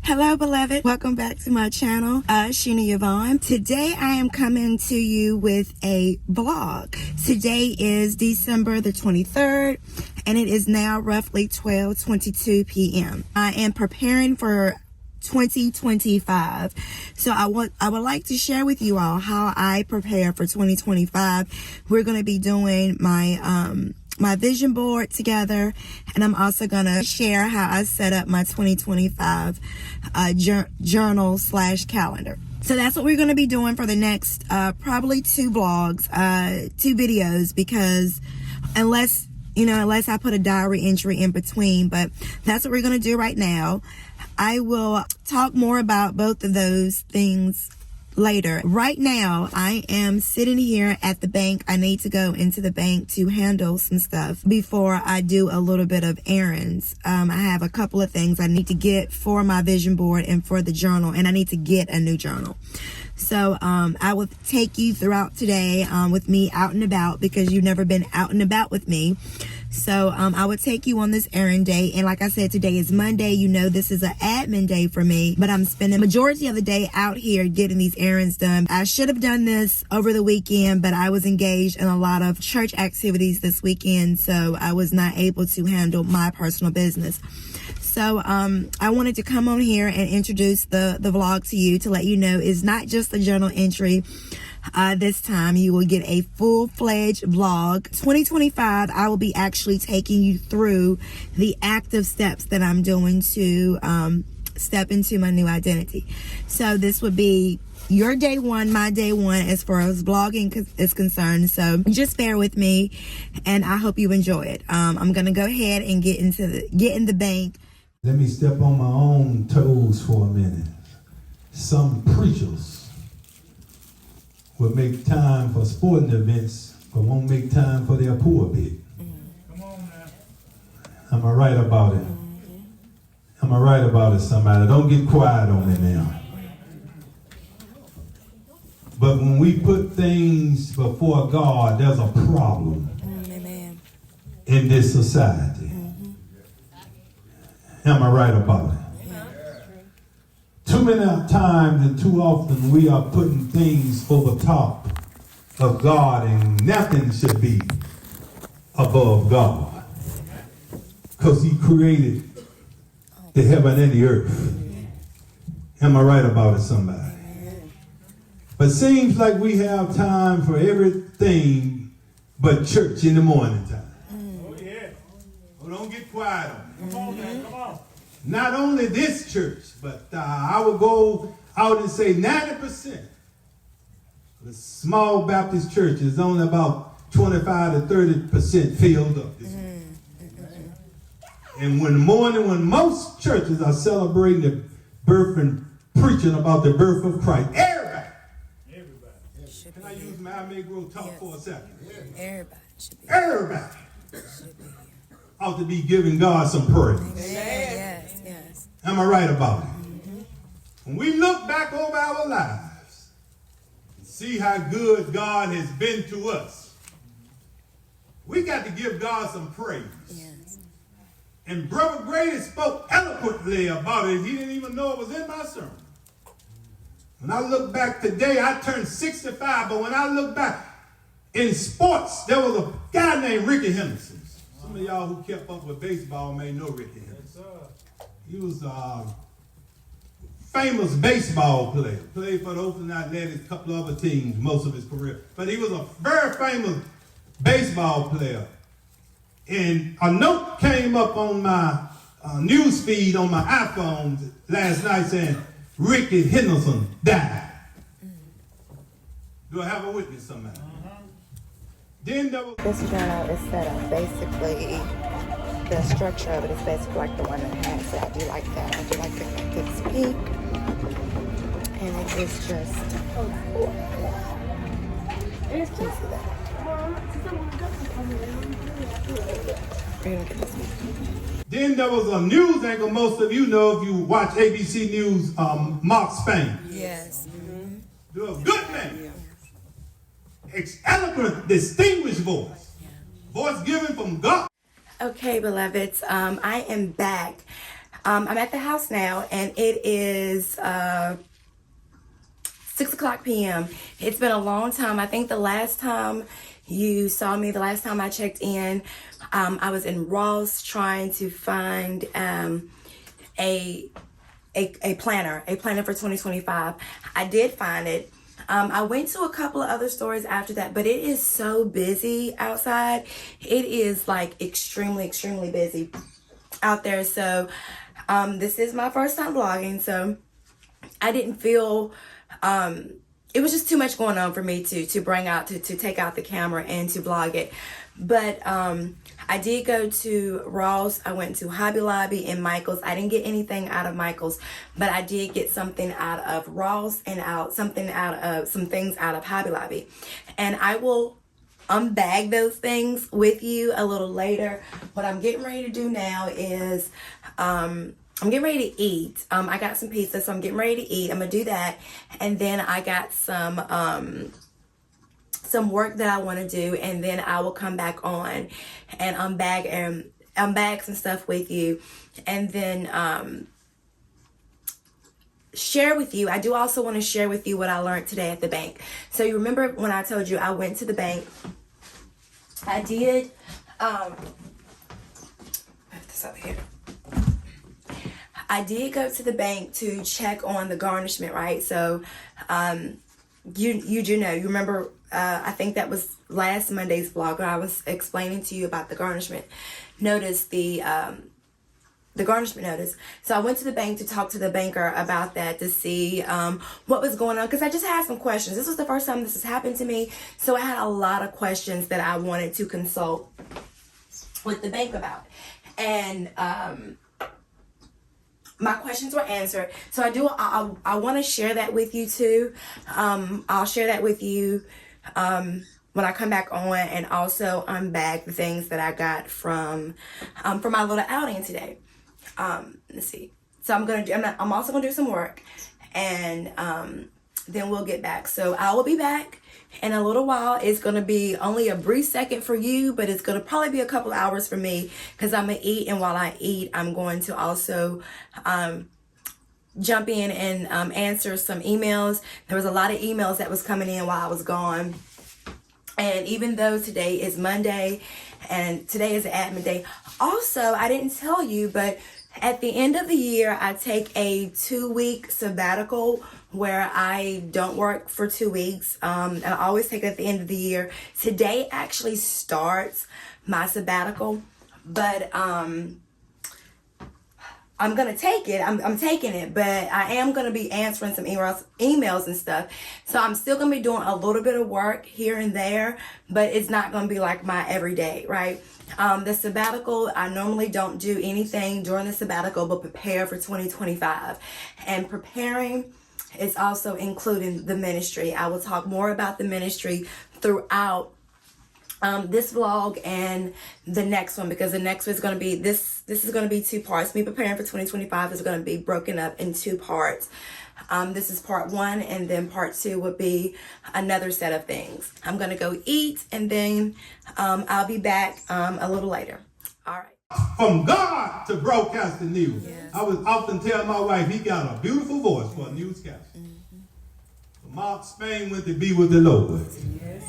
Hello, beloved. Welcome back to my channel, Sheena Yvonne. Today, I am coming to you with a vlog. Today is December the 23rd, and it is now roughly 12:22 p.m. I am preparing for 2025. So I would like to share with you all how I prepare for 2025. We're going to be doing my vision board together, and I'm also gonna share how I set up my 2025 journal / calendar. So that's what we're gonna be doing for the next probably 2 vlogs, 2 videos, because unless I put a diary entry in between, but that's what we're gonna do right now. I will talk more about both of those things later. Right now, I am sitting here at the bank. I need to go into the bank to handle some stuff before I do a little bit of errands. I have a couple of things I need to get for my vision board and for the journal, and I need to get a new journal. So I will take you throughout today with me out and about, because you've never been out and about with me. So I would take you on this errand day. And like I said, today is Monday. You know, this is an admin day for me, but I'm spending the majority of the day out here getting these errands done. I should have done this over the weekend, but I was engaged in a lot of church activities this weekend, so I was not able to handle my personal business. So I wanted to come on here and introduce the vlog to you, to let you know it's not just a journal entry. This time you will get a full-fledged vlog. 2025, I will be actually taking you through the active steps that I'm doing to step into my new identity. So this would be your day one, my day one, as far as vlogging is concerned. So just bear with me, and I hope you enjoy it. I'm gonna go ahead and get in the bank. Let me step on my own toes for a minute. Some preachers will make time for sporting events, but won't make time for their pulpit. Come on now. Am I right about it? Am I right about it, somebody? Don't get quiet on it now. But when we put things before God, there's a problem in this society. Am I right about it? Too many times and too often we are putting things over top of God, and nothing should be above God, because He created the heaven and the earth. Am I right about it, somebody? But seems like we have time for everything but church in the morning time. Oh yeah. Oh, don't get quiet on me. Come on, man. Come on. Not only this church, but I will go out and say 90% of the small Baptist church is only about 25 to 30% filled up this morning. And when most churches are celebrating the birth and preaching about the birth of Christ, everybody. Can I use my Negro talk for a second? Everybody ought to be giving God some praise. Yes. Am I right about it? When we look back over our lives and see how good God has been to us, we got to give God some praise. Yes. And Brother Grady spoke eloquently about it. He didn't even know it was in my sermon. When I look back today, I turned 65, but when I look back in sports, there was a guy named Ricky Henderson. Some of y'all who kept up with baseball may know Ricky Henderson. He was a famous baseball player. Played for the Oakland Athletics, a couple of other teams most of his career. But he was a very famous baseball player. And a note came up on my news feed on my iPhone last night saying, Ricky Henderson died. Do I have a witness, somebody? Then this journal is set up basically, the structure of it is basically like the one that has it. I do like that. I do like this peak. And it is just, can you see that? Then there was a news anchor, most of you know if you watch ABC News, Mark Spain. Yes. Mm-hmm. A good man. Eloquent, distinguished voice. Voice given from God. Okay, beloveds, I am back. I'm at the house now, and it is 6 o'clock p.m. It's been a long time. I think the last time you saw me, the last time I checked in, I was in Ross trying to find a planner for 2025. I did find it. I went to a couple of other stores after that, but it is so busy outside. It is like extremely busy out there. So this is my first time vlogging, so I didn't feel it was just too much going on for me to bring out to take out the camera and to vlog it. But I did go to Ross. I went to Hobby Lobby and Michael's. I didn't get anything out of Michael's, but I did get something out of Ross and some things out of Hobby Lobby. And I will unbag those things with you a little later. What I'm getting ready to do now is I'm getting ready to eat. I got some pizza, so I'm getting ready to eat. I'm gonna do that, and then I got some work that I want to do, and then I will come back on and unbag some stuff with you, and then share with you. I do also want to share with you what I learned today at the bank. So you remember when I told you I went to the bank? I did. Put this over here. I did go to the bank to check on the garnishment, right? So, you do know. You remember? I think that was last Monday's vlog where I was explaining to you about the garnishment notice, the garnishment notice. So I went to the bank to talk to the banker about that to see what was going on, because I just had some questions. This was the first time this has happened to me, so I had a lot of questions that I wanted to consult with the bank about, and my questions were answered. So I want to share that with you too. I'll share that with you when I come back on, and also unbag the things that I got from my little outing today. Let's see. So I'm also gonna do some work, and then we'll get back. So I will be back in a little while. It's gonna be only a brief second for you, but it's gonna probably be a couple hours for me, because I'm gonna eat, and while I eat, I'm going to also jump in and answer some emails. There was a lot of emails that was coming in while I was gone, and even though today is Monday and today is the admin day, also I didn't tell you, but at the end of the year I take a 2-week sabbatical where I don't work for 2 weeks, and I always take it at the end of the year. Today actually starts my sabbatical, but I'm gonna take it. I'm taking it, but I am gonna be answering some emails and stuff. So I'm still gonna be doing a little bit of work here and there, but it's not gonna be like my everyday, right? The sabbatical, I normally don't do anything during the sabbatical but prepare for 2025. And preparing is also including the ministry. I will talk more about the ministry throughout this vlog and the next one, because the next one is going to be this is going to be 2 parts. Me preparing for 2025 is going to be broken up in 2 parts. This is part 1, and then part 2 would be another set of things. I'm going to go eat, and then I'll be back a little later. All right. From God to broadcast the news. Yes. I would often tell my wife he got a beautiful voice for a newscaster. So Mark Spain went to be with the Lord. Yes.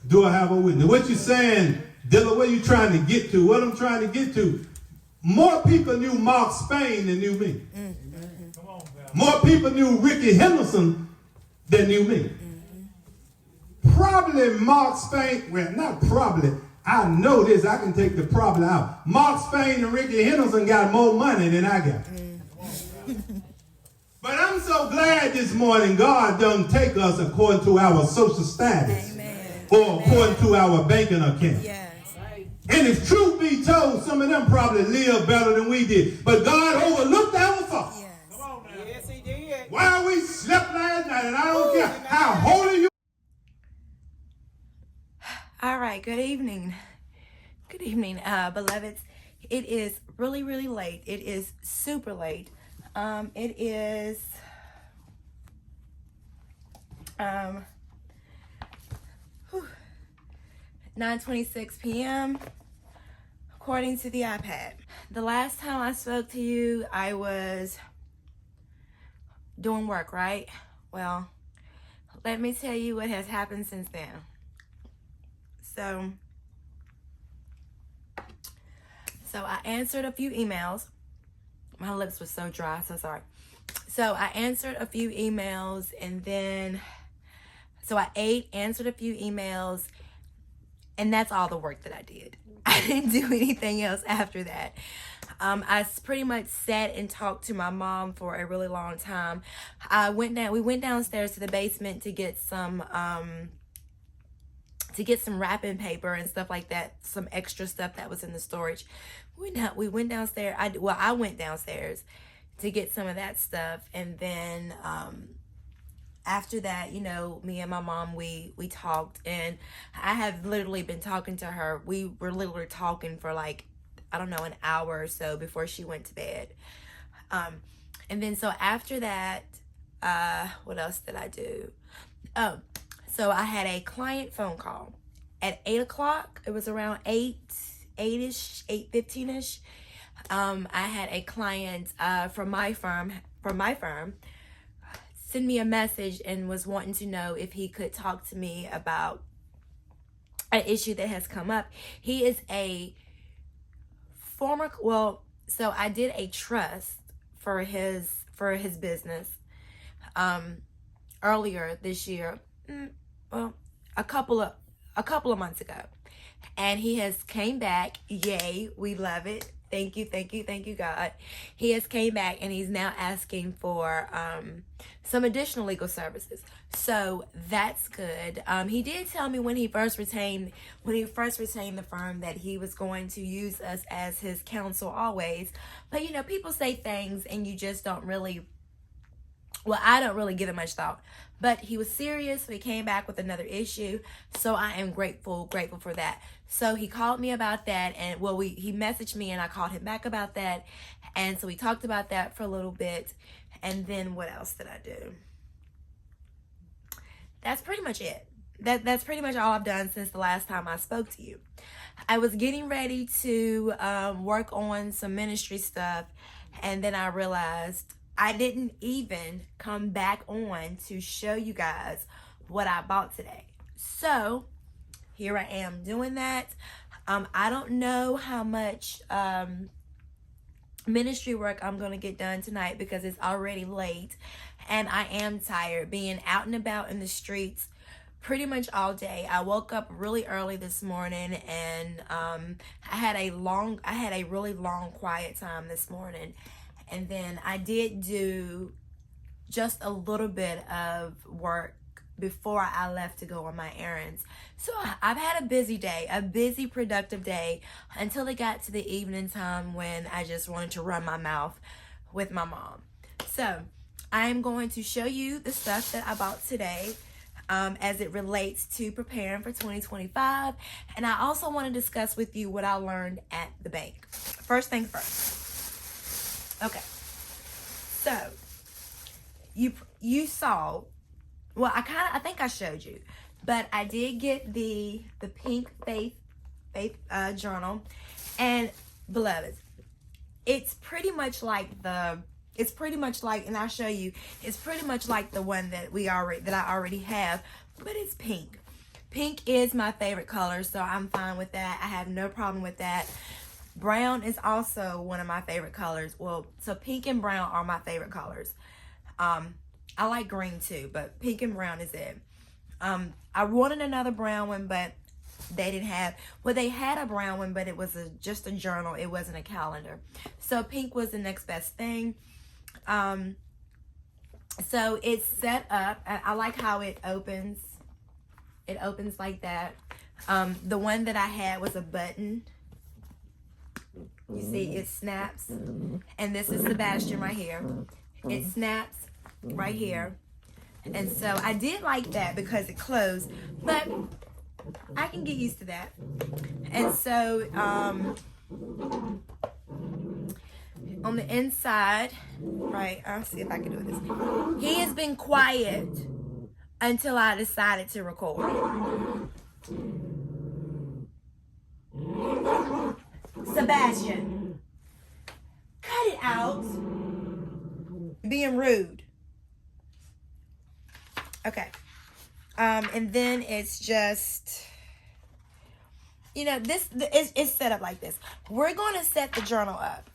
Do I have a witness? What you saying, Dillard? What you trying to get to? What I'm trying to get to? More people knew Mark Spain than knew me. More people knew Ricky Henderson than knew me. Probably Mark Spain, well, not probably, I know this, I can take the probably out. Mark Spain and Ricky Henderson got more money than I got. But I'm so glad this morning God doesn't take us according to our social status. Amen. Or according to our banking account. Yes. And if truth be told, some of them probably live better than we did. But God overlooked our fault. Yes. Come on now. Yes, he did. While we slept last night, and I don't care how holy you. All right. Good evening. Good evening, beloveds. It is really late. It is super late. It is 9:26 p.m. according to the iPad. The last time I spoke to you, I was doing work, right? Well, let me tell you what has happened since then. So I answered a few emails. My lips were so dry, so sorry. So I answered a few emails, and then so I ate, answered a few emails, and that's all the work that I did. I didn't do anything else after that. I pretty much sat and talked to my mom for a really long time. We went downstairs to the basement to get some wrapping paper and stuff like that, some extra stuff that was in the storage. We went downstairs. I went downstairs to get some of that stuff, and then after that, you know, me and my mom, we talked, and I have literally been talking to her. We were literally talking for like, I don't know, an hour or so before she went to bed. And then so after that, what else did I do? Oh, so I had a client phone call at 8 o'clock. It was around 8-ish, 8:15-ish. I had a client from my firm send me a message and was wanting to know if he could talk to me about an issue that has come up. He is a former, so I did a trust for his business earlier this year, a couple of months ago, and he has came back. Yay, we love it. Thank you, God. He has came back, and he's now asking for some additional legal services. So that's good. He did tell me when he first retained the firm that he was going to use us as his counsel always. But you know, people say things and you just don't really, well, I don't really give it much thought. But he was serious, so he came back with another issue. So I am grateful for that. So he called me about that, and he messaged me, and I called him back about that. And so we talked about that for a little bit. And then what else did I do? That's pretty much it. That's pretty much all I've done since the last time I spoke to you. I was getting ready to work on some ministry stuff, and then I realized I didn't even come back on to show you guys what I bought today. So here I am doing that. I don't know how much ministry work I'm going to get done tonight because it's already late, and I am tired being out and about in the streets pretty much all day. I woke up really early this morning, and I had a really long quiet time this morning. And then I did do just a little bit of work before I left to go on my errands. So I've had a busy day, a busy, productive day, until it got to the evening time when I just wanted to run my mouth with my mom. So I'm going to show you the stuff that I bought today as it relates to preparing for 2025. And I also want to discuss with you what I learned at the bank. First thing first. Okay, so you saw, well, I think I showed you, but I did get the pink faith journal, and beloveds, it's pretty much like, and I'll show you, it's pretty much like the one that I already have, but it's pink. Pink is my favorite color, so I'm fine with that. I have no problem with that. Brown is also one of my favorite colors. Well, so pink and brown are my favorite colors. I like green too, but pink and brown is it. I wanted another brown one, but they didn't have, well, they had a brown one, but it was just a journal. It wasn't a calendar. So pink was the next best thing. So it's set up. I like how it opens. It opens like that. The one that I had was a button. You see, it snaps, and this is Sebastian right here. It snaps right here, and so I did like that because it closed, but I can get used to that. And so on the inside, right, I'll see if I can do this. He has been quiet until I decided to record. So Sebastian, cut it out. Being rude. Okay. And then it's just, you know, it's set up like this. We're going to set the journal up.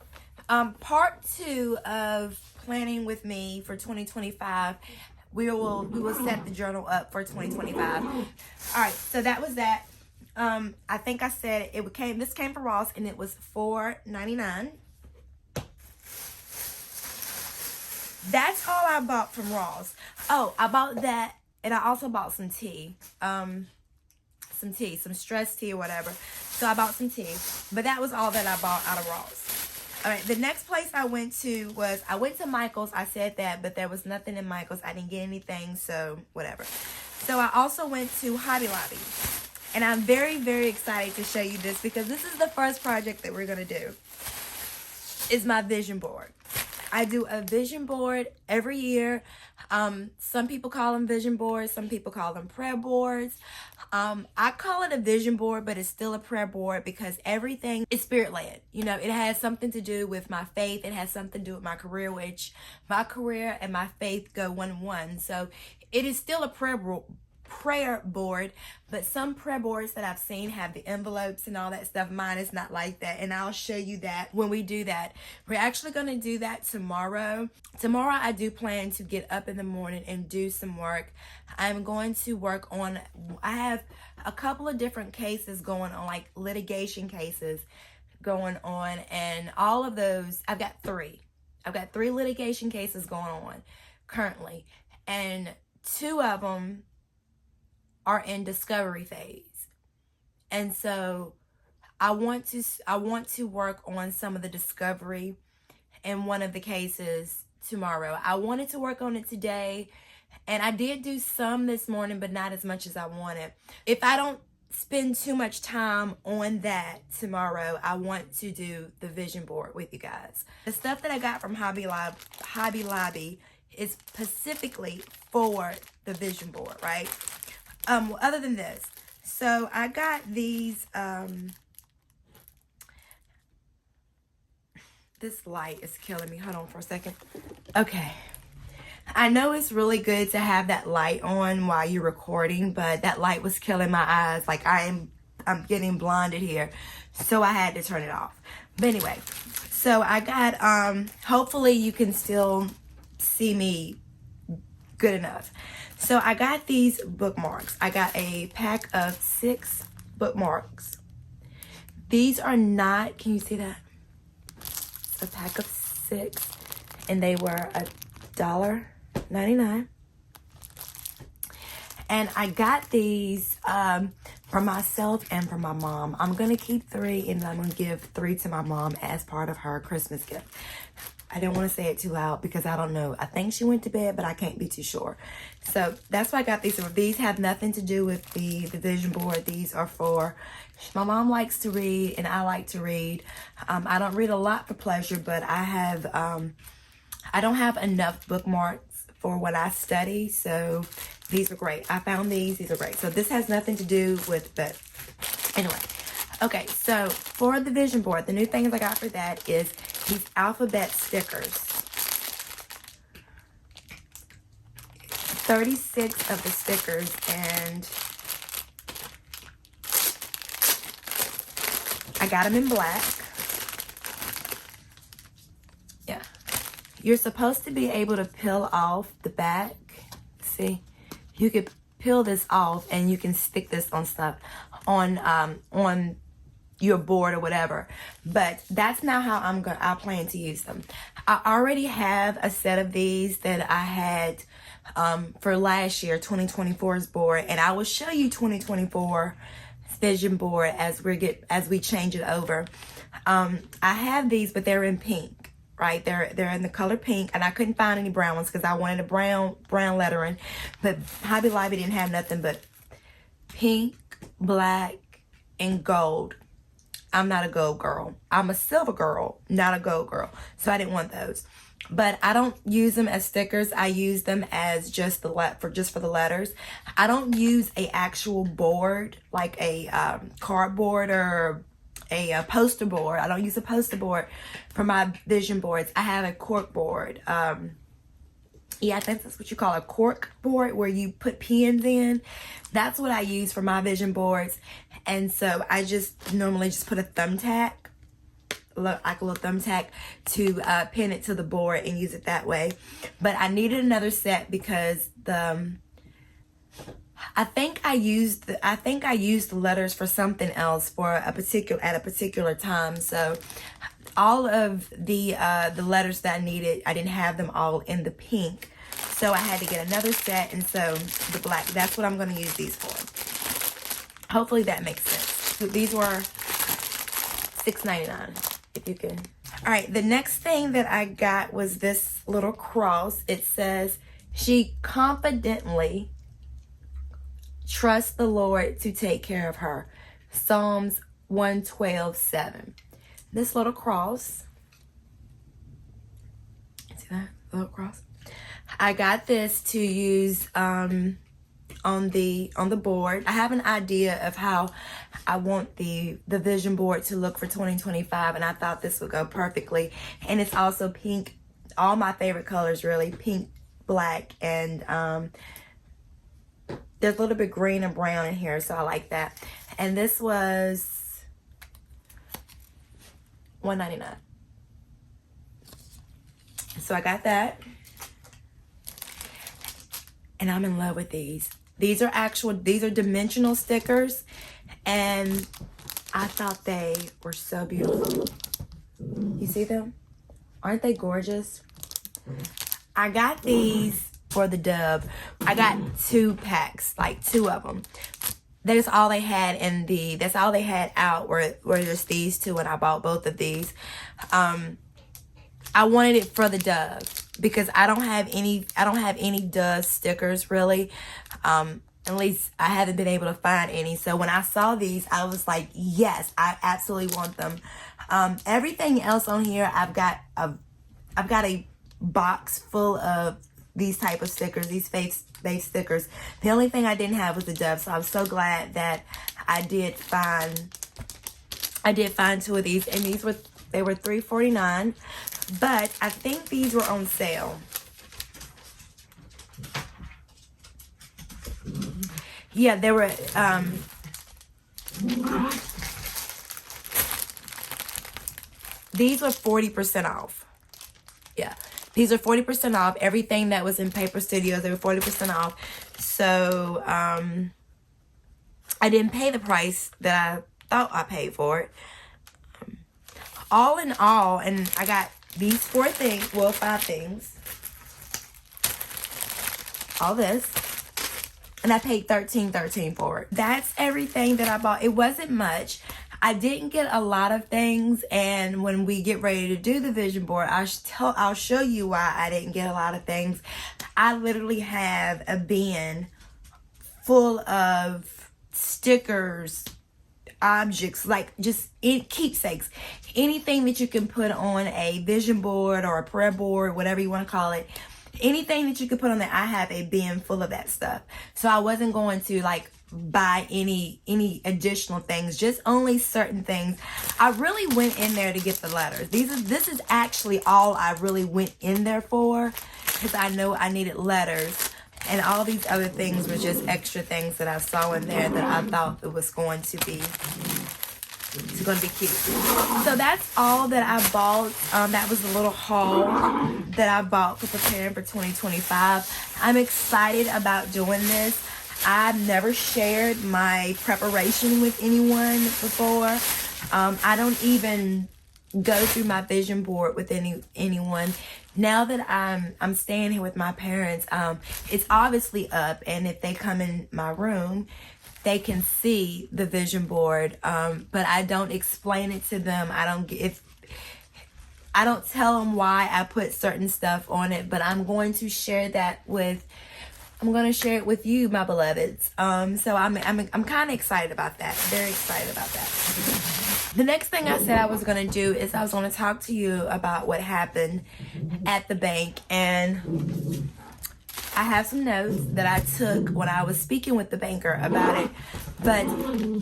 Part 2 of planning with me for 2025. We will set the journal up for 2025. All right, so that was that. I think I said this came from Ross, and it was $4.99. That's all I bought from Ross. Oh, I bought that, and I also bought some tea. Some stress tea or whatever. So I bought some tea, but that was all that I bought out of Ross. All right, the next place I went to Michael's. I said that, but there was nothing in Michael's. I didn't get anything, so whatever. So I also went to Hobby Lobby. And I'm very, very excited to show you this because this is the first project that we're going to do. Is my vision board. I do a vision board every year. Some people call them vision boards. Some people call them prayer boards. I call it a vision board, but it's still a prayer board because everything is spirit-led. You know, it has something to do with my faith. It has something to do with my career, which my career and my faith go 1-1. So it is still a prayer board, but some prayer boards that I've seen have the envelopes and all that stuff. Mine is not like that, and I'll show you that when we do that. We're actually going to do that tomorrow. Tomorrow I do plan to get up in the morning and do some work. I'm going to work on, I have a couple of different cases going on, like litigation cases going on, and all of those, I've got three litigation cases going on currently, and 2 of them are in discovery phase. And so I want to work on some of the discovery in one of the cases tomorrow. I wanted to work on it today, and I did do some this morning, but not as much as I wanted. If I don't spend too much time on that tomorrow, I want to do the vision board with you guys. The stuff that I got from Hobby Lobby is specifically for the vision board, right? Other than this, so I got these, this light is killing me. Hold on for a second. Okay. I know it's really good to have that light on while you're recording, but that light was killing my eyes. Like I'm getting blinded here. So I had to turn it off. But anyway, so I got, hopefully you can still see me good enough. So I got these bookmarks. I got a pack of 6 bookmarks. These are not, can you see that? It's a pack of 6, and they were $1.99. And I got these for myself and for my mom. I'm going to keep 3, and I'm going to give 3 to my mom as part of her Christmas gift. I don't want to say it too loud because I don't know. I think she went to bed, but I can't be too sure. So that's why I got these. These have nothing to do with the vision board. These are for, my mom likes to read and I like to read. I don't read a lot for pleasure, but I don't have enough bookmarks for what I study. So these are great. I found these are great. So this has nothing to do with, but anyway. Okay, so for the vision board, the new things I got for that is these alphabet stickers. 36 of the stickers, and I got them in black. Yeah. You're supposed to be able to peel off the back. See? You could peel this off and you can stick this on stuff on your board or whatever, but that's not how I plan to use them. I already have a set of these that I had for last year, 2024's board, and I will show you 2024's vision board as we change it over. I have these, but they're in pink, right? They're in the color pink, and I couldn't find any brown ones because I wanted a brown lettering, but Hobby Lobby didn't have nothing but pink, black, and gold. I'm not a gold girl. I'm a silver girl, not a gold girl. So I didn't want those. But I don't use them as stickers. I use them as just for the letters. I don't use a actual board, like a cardboard or a poster board. I don't use a poster board for my vision boards. I have a cork board. Yeah, I think that's what you call a cork board, where you put pins in. That's what I use for my vision boards. And so I just normally just put a thumbtack, like a little thumbtack, to pin it to the board and use it that way. But I needed another set because I think I used the letters for something else at a particular time. So all of the letters that I needed, I didn't have them all in the pink. So I had to get another set, and so the black, that's what I'm going to use these for. Hopefully that makes sense. So these were $6.99, if you can. All right, the next thing that I got was this little cross. It says, "She confidently trusts the Lord to take care of her." Psalms 112:7. This little cross. See that little cross? I got this to use on the board. I have an idea of how I want the vision board to look for 2025, and I thought this would go perfectly. And it's also pink, all my favorite colors really, pink, black, and there's a little bit green and brown in here, so I like that. And this was $1.99. So I got that. And I'm in love with these. These are dimensional stickers, and I thought they were so beautiful. You see them? Aren't they gorgeous? I got these for the dub. I got 2 packs, like 2 of them. That's all they had that's all they had out were just these 2, and I bought both of these. I wanted it for the dove because I don't have any dove stickers really. At least I haven't been able to find any. So when I saw these, I was like, yes, I absolutely want them. Everything else on here, I've got a box full of these type of stickers, these face stickers. The only thing I didn't have was the dove, so I'm so glad that I did find 2 of these, and they were $3.49, but I think these were on sale. Yeah, they were these were 40% off. Yeah. These are 40% off. Everything that was in Paper Studios, they were 40% off. So, I didn't pay the price that I thought I paid for it. All in all, and I got these 5 things. All this. And I paid $13.13 for it. That's everything that I bought. It wasn't much. I didn't get a lot of things, and when we get ready to do the vision board, I'll show you why I didn't get a lot of things. I literally have a bin full of stickers, objects, like just keepsakes, anything that you can put on a vision board or a prayer board, whatever you want to call it. Anything that you could put on there, I have a bin full of that stuff. So I wasn't going to like buy any additional things, just only certain things. I really went in there to get the letters. This is actually all I really went in there for, because I know I needed letters, and all these other things were just extra things that I saw in there that I thought it was going to be cute. So that's all that I bought. That was a little haul that I bought for preparing for 2025. I'm excited about doing this. I've never shared my preparation with anyone before. I don't even go through my vision board with anyone. Now that I'm staying here with my parents, it's obviously up, and if they come in my room, they can see the vision board, but I don't explain it to them. I don't tell them why I put certain stuff on it, but I'm going to share it with you, my beloveds. So I'm kind of excited about that. Very excited about that. The next thing I said I was going to do is I was going to talk to you about what happened at the bank, and I have some notes that I took when I was speaking with the banker about it. But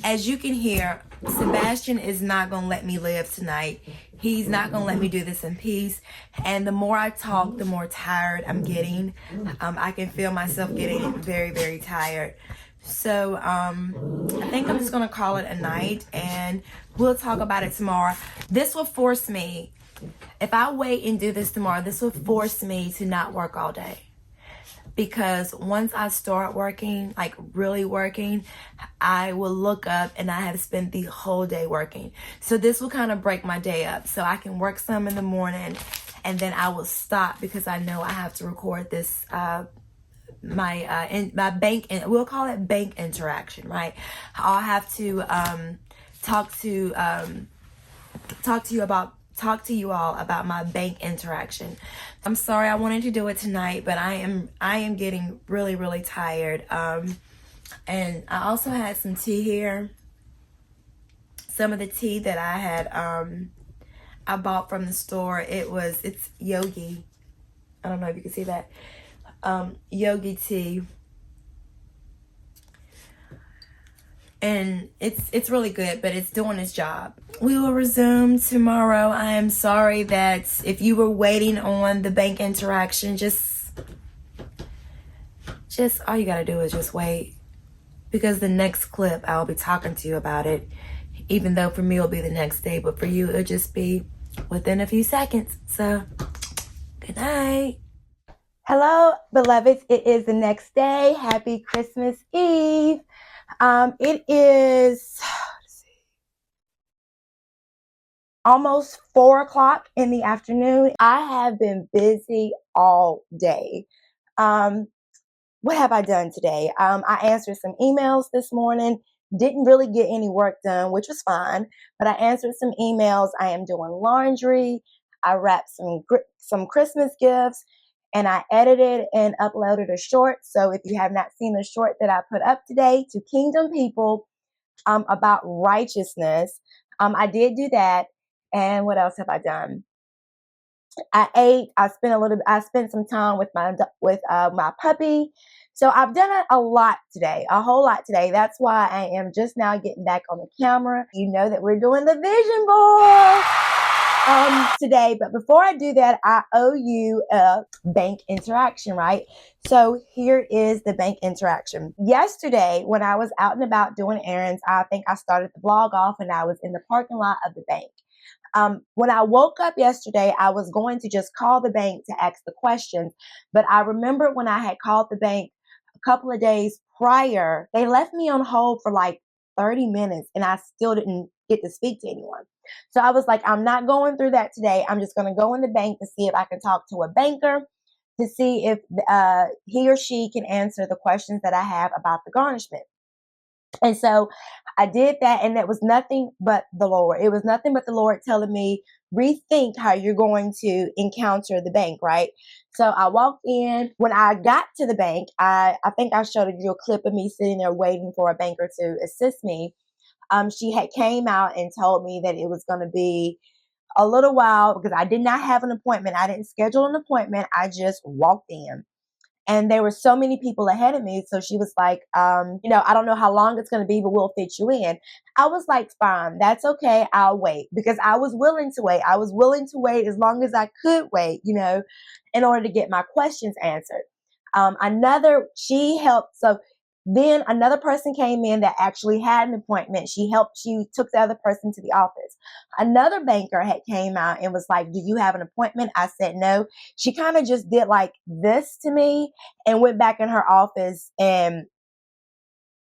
as you can hear, Sebastian is not going to let me live tonight. He's not going to let me do this in peace. And the more I talk, the more tired I'm getting. I can feel myself getting very, very tired. So I think I'm just going to call it a night, and we'll talk about it tomorrow. This will force me, if I wait and do this tomorrow, this will force me to not work all day. Because once I start working, like really working, I will look up and I have spent the whole day working. So this will kind of break my day up. So I can work some in the morning and then I will stop because I know I have to record this, my bank, and we'll call it bank interaction, right? I'll have to talk to you all about my bank interaction. I'm sorry I wanted to do it tonight, but I am getting really, really tired. And I also had some tea here. Some of the tea that I had I bought from the store. It's yogi. I don't know if you can see that. Yogi tea. And it's really good, but it's doing its job. We will resume tomorrow. I am sorry that if you were waiting on the bank interaction, just all you gotta do is just wait. Because the next clip, I'll be talking to you about it. Even though for me it'll be the next day, but for you it'll just be within a few seconds. So, good night. Hello, beloveds. It is the next day. Happy Christmas Eve. It is almost 4 o'clock in the afternoon. I have been busy all day. What have I done today? I answered some emails this morning. Didn't really get any work done, which was fine, but I answered some emails. I am doing laundry. I wrapped some Christmas gifts, and I edited and uploaded a short. So if you have not seen the short that I put up today to Kingdom People about righteousness, I did do that. And what else have I done? I ate. I spent some time with my puppy. So I've done a lot today, a whole lot today. That's why I am just now getting back on the camera. You know that we're doing the vision board today. But before I do that, I owe you a bank interaction, right? So here is the bank interaction. Yesterday, when I was out and about doing errands, I think I started the vlog off and I was in the parking lot of the bank. When I woke up yesterday, I was going to just call the bank to ask the questions. But I remember when I had called the bank a couple of days prior, they left me on hold for like 30 minutes and I still didn't get to speak to anyone. So I was like, I'm not going through that today. I'm just going to go in the bank to see if I can talk to a banker to see if he or she can answer the questions that I have about the garnishment. And so I did that, and that was nothing but the Lord. It was nothing but the Lord telling me, rethink how you're going to encounter the bank, right? So I walked in. When I got to the bank, I think I showed you a clip of me sitting there waiting for a banker to assist me. She had came out and told me that it was going to be a little while because I did not have an appointment. I didn't schedule an appointment. I just walked in. And there were so many people ahead of me. So she was like, I don't know how long it's going to be, but we'll fit you in. I was like, fine, that's okay. I'll wait, because I was willing to wait. I was willing to wait as long as I could wait, in order to get my questions answered. She helped. So then another person came in that actually had an appointment. She took the other person to the office. Another banker had came out and was like, do you have an appointment? I said, no. She kind of just did like this to me and went back in her office and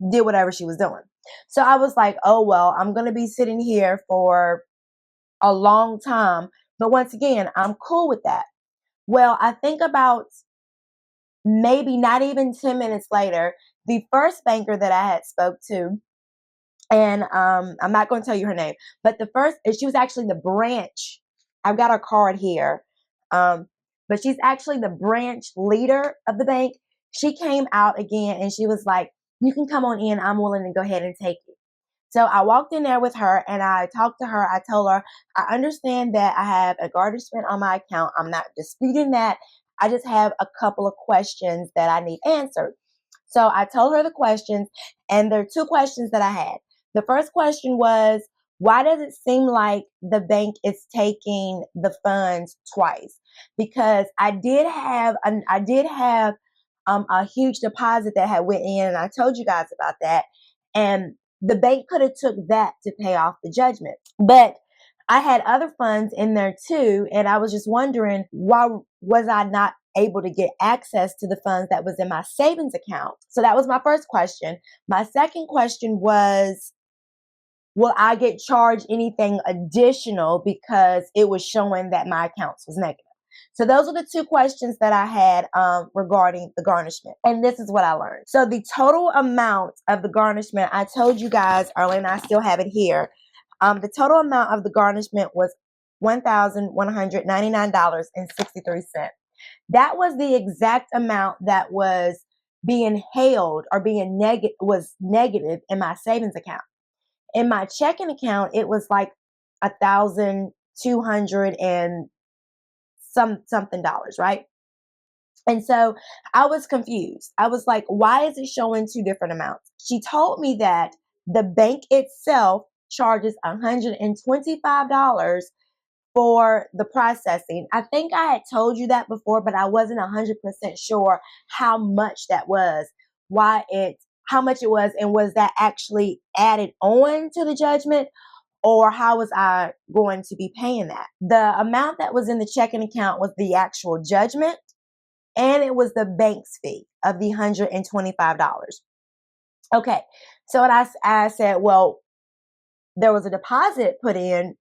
did whatever she was doing. So I was like, oh, well, I'm going to be sitting here for a long time. But once again, I'm cool with that. Well, I think about maybe not even 10 minutes later, the first banker that I had spoke to, and I'm not going to tell you her name, but she was actually the branch. I've got her card here. But she's actually the branch leader of the bank. She came out again and she was like, you can come on in. I'm willing to go ahead and take you. So I walked in there with her and I talked to her. I told her, I understand that I have a garnishment on my account. I'm not disputing that. I just have a couple of questions that I need answered. So I told her the questions, And there are two questions that I had. The first question was, why does it seem like the bank is taking the funds twice? Because I did have a huge deposit that had went in, and I told you guys about that. And the bank could have took that to pay off the judgment, but I had other funds in there too, and I was just wondering, why was I not able to get access to the funds that was in my savings account? So that was my first question. My second question was, will I get charged anything additional because it was showing that my accounts was negative? So those are the two questions that I had regarding the garnishment. And this is what I learned. So the total amount of the garnishment, I told you guys earlier, and I still have it here. The total amount of the garnishment was $1,199.63. That was the exact amount that was being held or was negative in my savings account. In my checking account, it was like $1,200 and something dollars, right? And so I was confused. I was like, why is it showing two different amounts? She told me that the bank itself charges $125 for the processing. I think I had told you that before, but I wasn't 100% sure how much that was, how much it was, and was that actually added on to the judgment, or how was I going to be paying that? The amount that was in the checking account was the actual judgment, and it was the bank's fee of the $125. Okay, so I said, well, there was a deposit put in.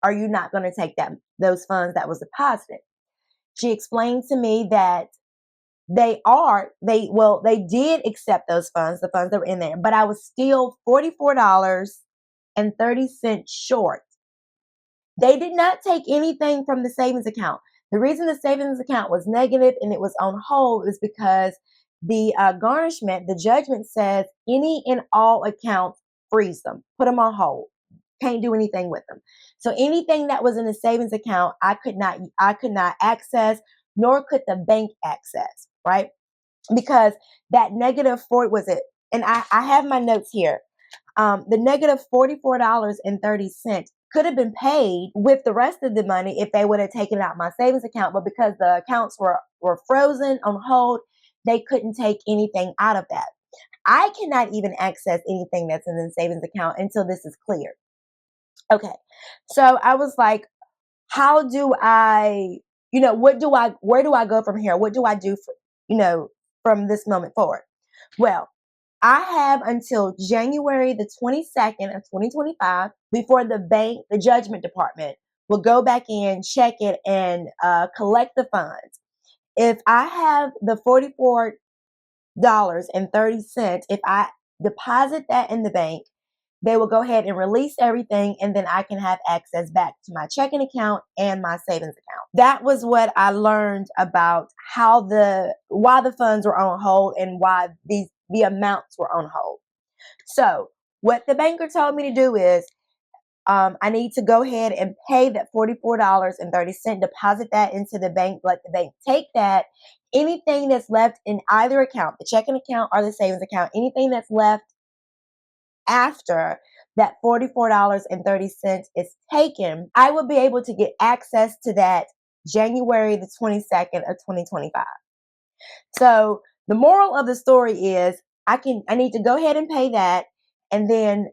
Are you not going to take those funds that was deposited? She explained to me that they did accept those funds, the funds that were in there, but I was still $44.30 short. They did not take anything from the savings account. The reason the savings account was negative and it was on hold is because the garnishment, the judgment says any and all accounts, freeze them, put them on hold. Can't do anything with them. So anything that was in the savings account, I could not access, nor could the bank access, right? Because that negative and I have my notes here. The negative $44.30 could have been paid with the rest of the money if they would have taken out my savings account, but because the accounts were frozen on hold, they couldn't take anything out of that. I cannot even access anything that's in the savings account until this is cleared. Okay, so I was like, how do I, where do I go from here? What do I do from this moment forward? Well, I have until January the 22nd of 2025 before the judgment department will go back in, check it, and collect the funds. If I have the $44.30, if I deposit that in the bank, they will go ahead and release everything, and then I can have access back to my checking account and my savings account. That was what I learned about why the funds were on hold and why the amounts were on hold. So what the banker told me to do is I need to go ahead and pay that $44.30, deposit that into the bank, let the bank take that. Anything that's left in either account, the checking account or the savings account, anything that's left after that $44.30 is taken, I will be able to get access to that January the 22nd of 2025. So the moral of the story is I need to go ahead and pay that. And then,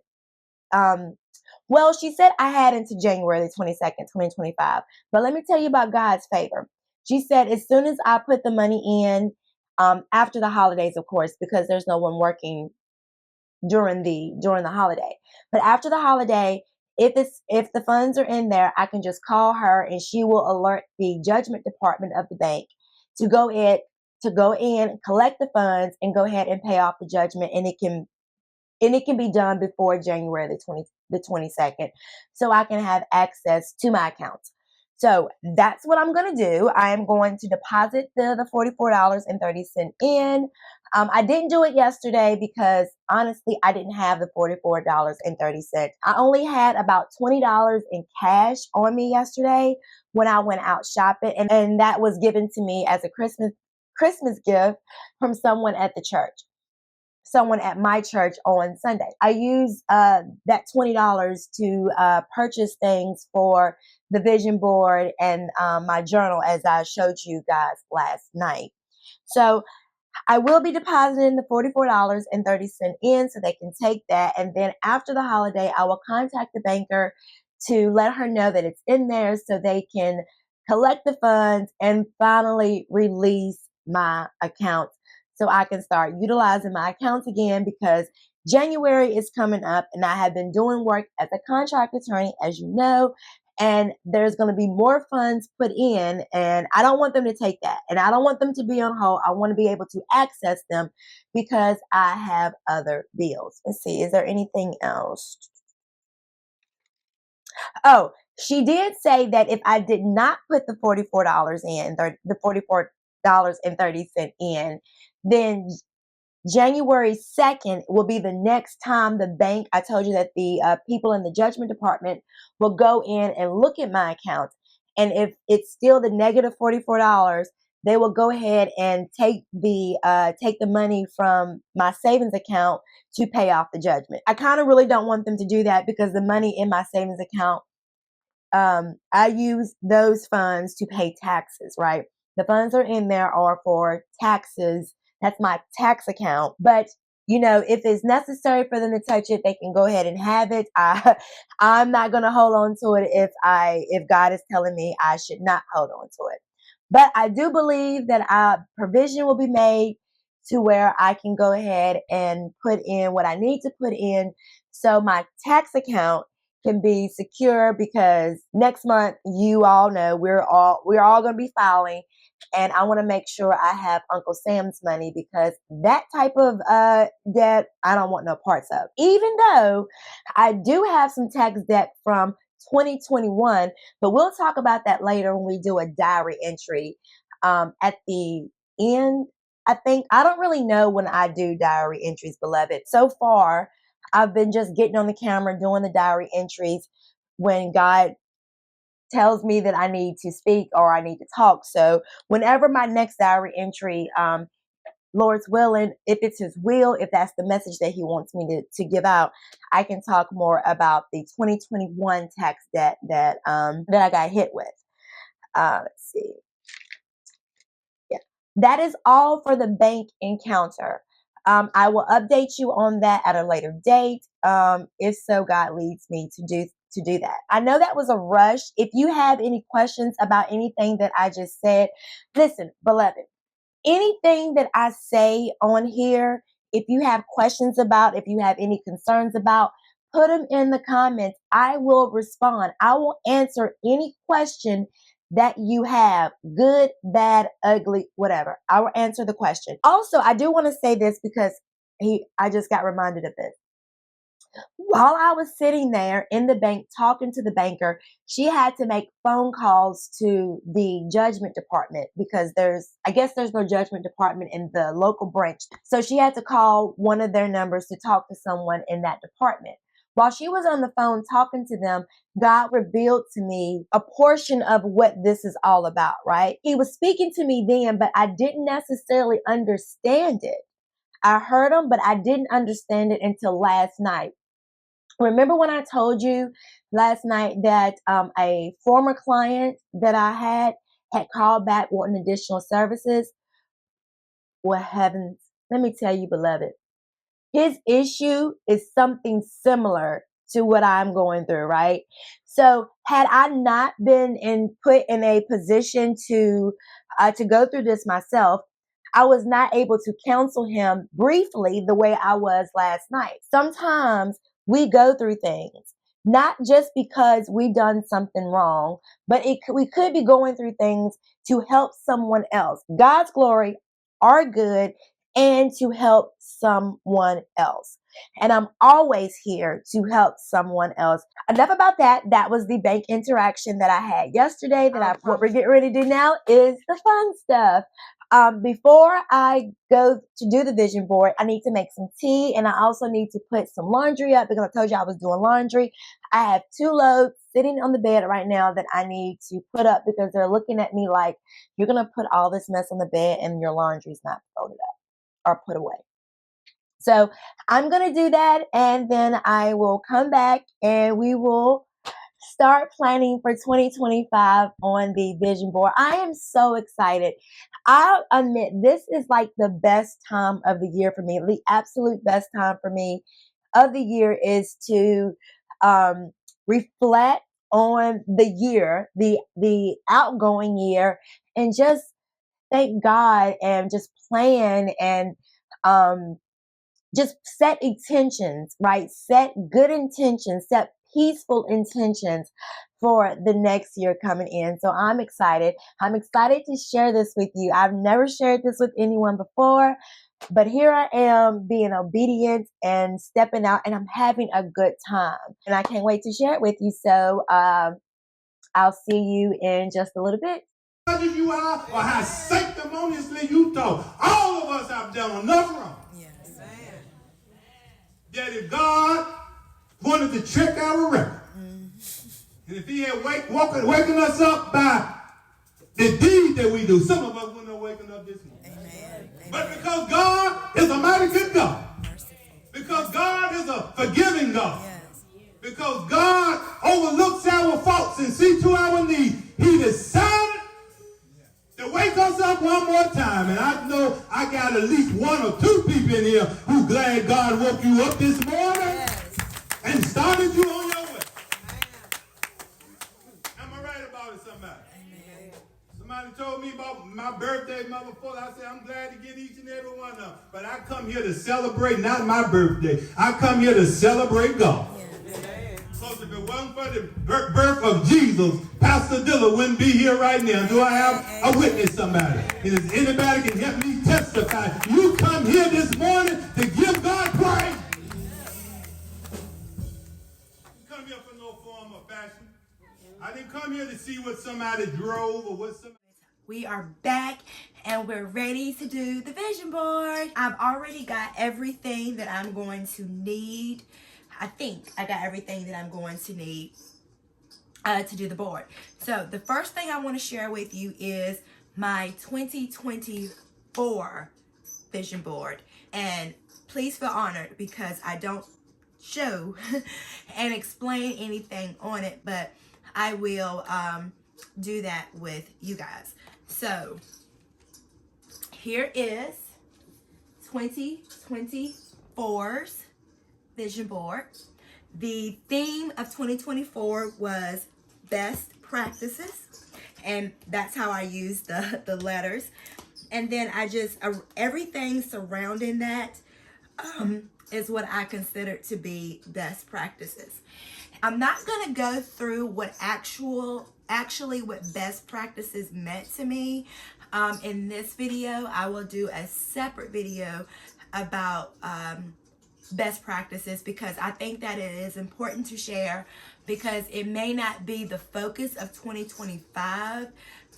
she said I had until January the 22nd, 2025. But let me tell you about God's favor. She said, as soon as I put the money in, after the holidays, of course, because there's no one working during the holiday. But after the holiday, if the funds are in there, I can just call her and she will alert the judgment department of the bank to go in, collect the funds, and go ahead and pay off the judgment, and it can be done before January the 22nd, so I can have access to my accounts. So that's what I'm going to do. I am going to deposit the $44.30 in. I didn't do it yesterday because honestly, I didn't have the $44.30. I only had about $20 in cash on me yesterday when I went out shopping, and that was given to me as a Christmas gift from someone at the church. someone at my church on Sunday. I use that $20 to purchase things for the vision board and my journal, as I showed you guys last night. So I will be depositing the $44.30 in so they can take that. And then after the holiday, I will contact the banker to let her know that it's in there so they can collect the funds and finally release my account so I can start utilizing my accounts again, because January is coming up and I have been doing work as a contract attorney, as you know, and there's going to be more funds put in, and I don't want them to take that, and I don't want them to be on hold. I want to be able to access them because I have other bills. Let's see, is there anything else? Oh, she did say that if I did not put the $44 in, the $44.30 in, then January 2nd will be the next time the bank, I told you that the people in the judgment department will go in and look at my account. And if it's still the negative $44, they will go ahead and take the money from my savings account to pay off the judgment. I kind of really don't want them to do that because the money in my savings account, I use those funds to pay taxes, right? The funds are in there are for taxes. That's my tax account. But, you know, if it's necessary for them to touch it, they can go ahead and have it. I'm not going to hold on to it if God is telling me I should not hold on to it. But I do believe that provision will be made to where I can go ahead and put in what I need to put in so my tax account can be secure, because next month, you all know, we're all going to be filing, and I want to make sure I have Uncle Sam's money, because that type of debt I don't want no parts of. Even though I do have some tax debt from 2021, but we'll talk about that later when we do a diary entry at the end. I think I don't really know when I do diary entries, beloved. So far, I've been just getting on the camera doing the diary entries when God tells me that I need to speak or I need to talk. So whenever my next diary entry, Lord's willing, if it's His will, if that's the message that He wants me to give out, I can talk more about the 2021 tax debt that I got hit with. Let's see. Yeah, that is all for the bank encounter. I will update you on that at a later date, if so God leads me to do that. I know that was a rush. If you have any questions about anything that I just said, listen, beloved, anything that I say on here, if you have questions about, if you have any concerns about, put them in the comments. I will respond. I will answer any question that you have, good, bad, ugly, whatever. I will answer the question. Also, I do want to say this because I just got reminded of this. While I was sitting there in the bank talking to the banker, she had to make phone calls to the judgment department because I guess there's no judgment department in the local branch. So she had to call one of their numbers to talk to someone in that department. While she was on the phone talking to them, God revealed to me a portion of what this is all about, right? He was speaking to me then, but I didn't necessarily understand it. I heard him, but I didn't understand it until last night. Remember when I told you last night that a former client that I had called back wanting additional services? Well, heavens, let me tell you, beloved, his issue is something similar to what I'm going through, right? So had I not been put in a position to go through this myself, I was not able to counsel him briefly the way I was last night. Sometimes we go through things, not just because we've done something wrong, but we could be going through things to help someone else. God's glory, our good, and to help someone else. And I'm always here to help someone else. Enough about that. That was the bank interaction that I had yesterday. What we're getting ready to do now is the fun stuff. Before I go to do the vision board, I need to make some tea, and I also need to put some laundry up because I told you I was doing laundry. I have 2 loads sitting on the bed right now that I need to put up because they're looking at me like, you're going to put all this mess on the bed and your laundry's not folded up or put away. So I'm going to do that, and then I will come back and we will start planning for 2025 on the vision board. I am so excited. I'll admit this is like the best time of the year for me. The absolute best time for me of the year is to reflect on the year, the outgoing year, and just thank God and just plan and just set intentions, right? Set good intentions, set peaceful intentions for the next year coming in. So I'm excited. I'm excited to share this with you. I've never shared this with anyone before, but here I am being obedient and stepping out, and I'm having a good time. And I can't wait to share it with you. So I'll see you in just a little bit. You are, or how sanctimoniously you talk. All of us have done enough wrong. That if God wanted to check our record, and if he had waking us up by the deed that we do, some of us wouldn't have waken up this morning. Amen. But because God is a mighty good God, because God is a forgiving God, because God overlooks our faults and sees to our needs, he decided to wake us up one more time. And I know I got at least one or two people in here who glad God woke you up this morning and started you on your way. Am I right about it, somebody? Amen. Somebody told me about my birthday, Mother Fuller. I said, I'm glad to get each and every one of them. But I come here to celebrate not my birthday. I come here to celebrate God. Because if it wasn't for the birth of Jesus, Pastor Dillard wouldn't be here right now. Do I have a witness, somebody? And if anybody can help me testify, you come here this morning to give God praise. You come here for no form of fashion. I didn't come here to see what somebody drove or what somebody... We are back and we're ready to do the vision board. I've already got everything that I'm going to need. I think I got everything that I'm going to need to do the board. So the first thing I want to share with you is my 2024 vision board. And please feel honored because I don't show and explain anything on it, but I will do that with you guys. So here is 2024's vision board. The theme of 2024 was best practices, and that's how I use the letters. And then I just everything surrounding that is what I consider to be best practices. I'm not going to go through what actually what best practices meant to me in this video. I will do a separate video about best practices because I think that it is important to share because it may not be the focus of 2025,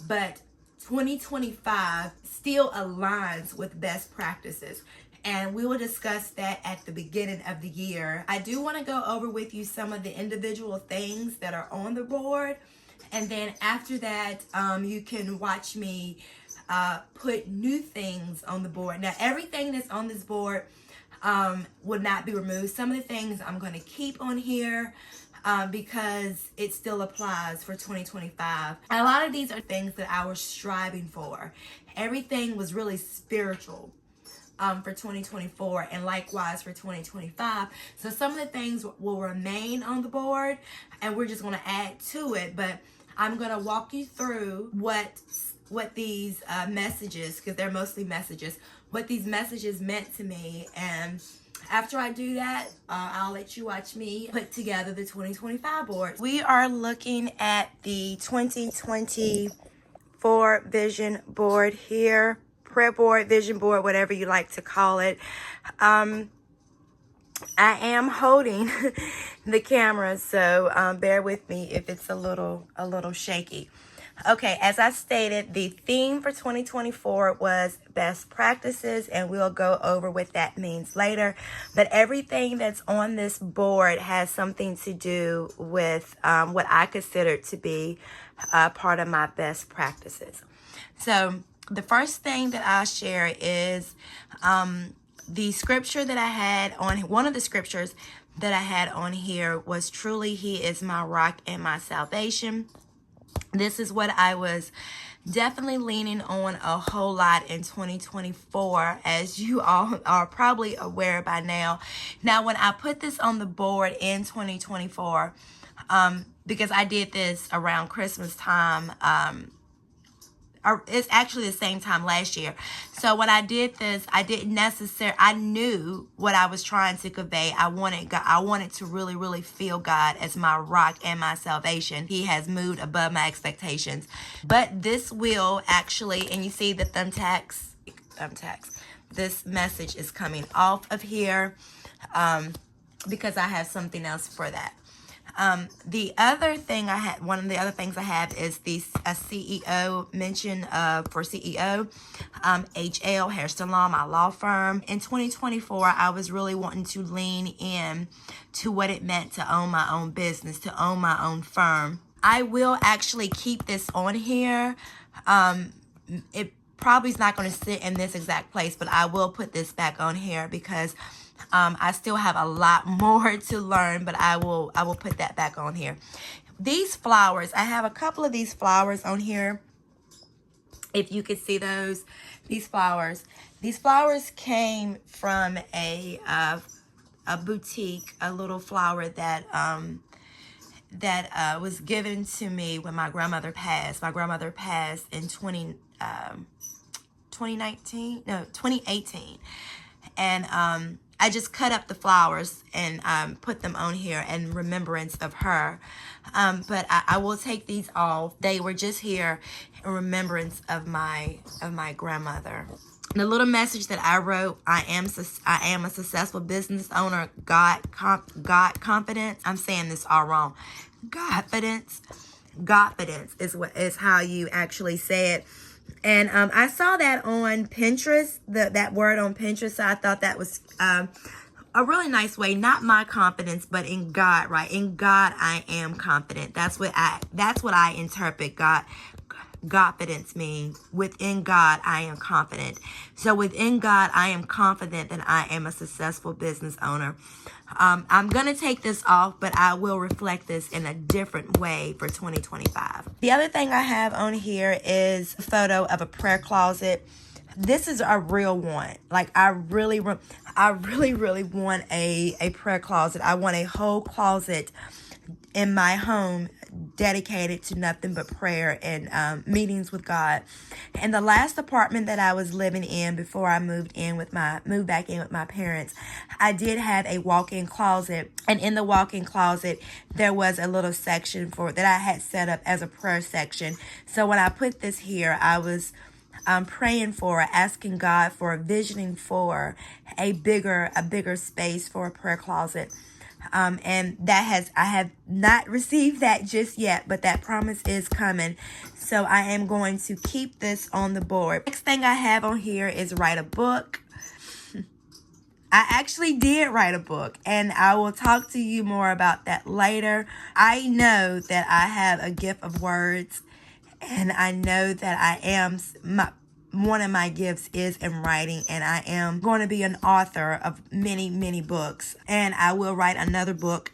but 2025 still aligns with best practices. And we will discuss that at the beginning of the year. I do want to go over with you some of the individual things that are on the board. And then after that, you can watch me put new things on the board. Now, everything that's on this board would not be removed. Some of the things I'm going to keep on here because it still applies for 2025. And a lot of these are things that I was striving for. Everything was really spiritual for 2024 and likewise for 2025. So some of the things will remain on the board and we're just going to add to it. But I'm going to walk you through what these messages, because they're mostly messages, what these messages meant to me. And after I do that, I'll let you watch me put together the 2025 board. We are looking at the 2024 vision board here. Prayer board, vision board, whatever you like to call it. I am holding the camera, so bear with me if it's a little shaky. Okay, as I stated, the theme for 2024 was best practices, and we'll go over what that means later. But everything that's on this board has something to do with what I consider to be part of my best practices. So the first thing that I'll share is The scripture that I had on, one of the scriptures that I had on here was, truly he is my rock and my salvation. This is what I was definitely leaning on a whole lot in 2024, as you all are probably aware by now. Now, when I put this on the board in 2024, because I did this around Christmas time, it's actually the same time last year. So when I did this, I knew what I was trying to convey. I wanted to really, really feel God as my rock and my salvation. He has moved above my expectations. But this will actually, and you see the thumbtacks, this message is coming off of here, because I have something else for that. The other thing one of the other things I have is a CEO mention for CEO, HL, Hair Salon, my law firm. In 2024, I was really wanting to lean in to what it meant to own my own business, to own my own firm. I will actually keep this on here. It probably is not going to sit in this exact place, but I will put this back on here because I still have a lot more to learn, but I will put that back on here. These flowers, I have a couple of these flowers on here. If you could see those, these flowers came from a boutique, a little flower that was given to me when my grandmother passed. My grandmother passed in 2018, and I just cut up the flowers and put them on here in remembrance of her. But I will take these off. They were just here in remembrance of my grandmother. The little message that I wrote: I am a successful business owner. God confidence. I'm saying this all wrong. Godfidence is how you actually say it. And I saw that on Pinterest, that word on Pinterest. So I thought that was a really nice way. Not my confidence, but in God, right? In God, I am confident. That's what I interpret Godfidence means. Within God, I am confident. So within God, I am confident that I am a successful business owner. I'm going to take this off, but I will reflect this in a different way for 2025. The other thing I have on here is a photo of a prayer closet. This is a real one. Like, I really want a prayer closet. I want a whole closet in my home dedicated to nothing but prayer and meetings with God. And the last apartment that I was living in before I moved back in with my parents, I did have a walk-in closet, and in the walk-in closet there was a little section that I had set up as a prayer section. So when I put this here, I was praying for, asking God for, visioning for a bigger space for a prayer closet. And I have not received that just yet, but that promise is coming. So I am going to keep this on the board. Next thing I have on here is write a book. I actually did write a book, and I will talk to you more about that later. I know that I have a gift of words, and I know that one of my gifts is in writing, and I am going to be an author of many, many books. And I will write another book